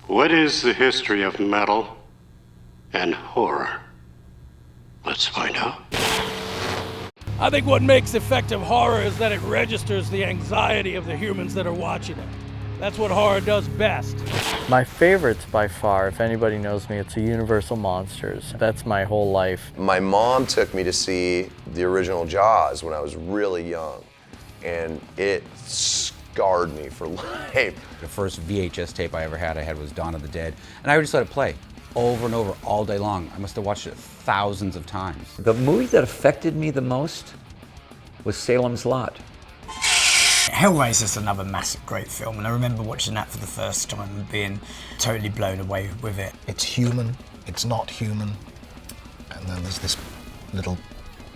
What is the history of metal and horror? Let's find out. I think what makes effective horror is that it registers the anxiety of the humans that are watching it. That's what horror does best. My favorites by far, if anybody knows me, it's the Universal Monsters. That's my whole life. My mom took me to see the original Jaws when I was really young, and it scarred me for life. The first VHS tape I ever had was Dawn of the Dead, and I would just let it play over and over all day long. I must have watched it thousands of times. The movie that affected me the most was Salem's Lot. Hellraiser is another massive great film, and I remember watching that for the first time and being totally blown away with it. It's human, it's not human, and then there's this little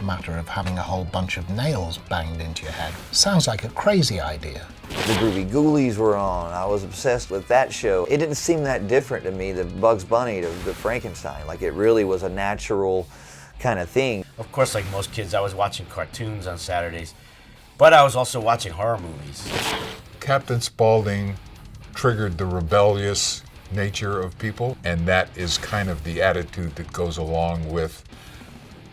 matter of having a whole bunch of nails banged into your head. Sounds like a crazy idea. The Groovy Ghoulies were on. I was obsessed with that show. It didn't seem that different to me, the Bugs Bunny to the Frankenstein. Like, it really was a natural kind of thing. Of course, like most kids, I was watching cartoons on Saturdays, but I was also watching horror movies. Captain Spaulding triggered the rebellious nature of people, and that is kind of the attitude that goes along with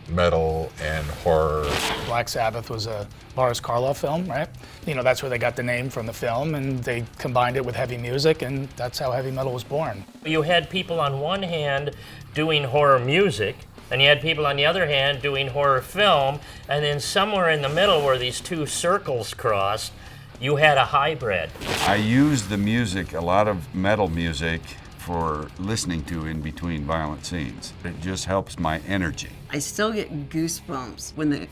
metal and horror. Black Sabbath was a Boris Karloff film, right? You know, that's where they got the name from the film, and they combined it with heavy music, and that's how heavy metal was born. You had people on one hand doing horror music, and you had people on the other hand doing horror film, and then somewhere in the middle where these two circles crossed, you had a hybrid. I use the music, a lot of metal music, for listening to in between violent scenes. It just helps my energy. I still get goosebumps when the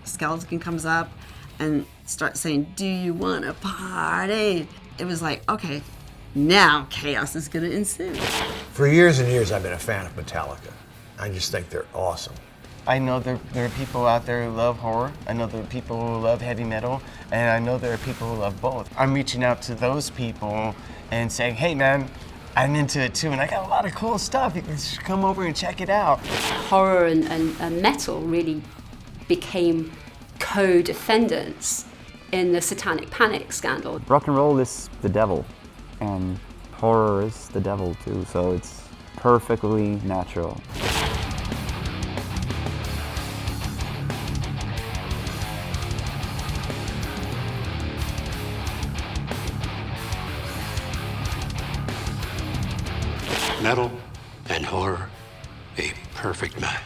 skeleton comes up and starts saying, "Do you want to party?" It was like, okay, now chaos is going to ensue. For years and years, I've been a fan of Metallica. I just think they're awesome. I know there are people out there who love horror. I know there are people who love heavy metal, and I know there are people who love both. I'm reaching out to those people and saying, hey man, I'm into it too, and I got a lot of cool stuff. You can just come over and check it out. Horror and metal really became co-defendants in the Satanic Panic scandal. Rock and roll is the devil, and horror is the devil too, so it's perfectly natural. Metal and horror, a perfect match.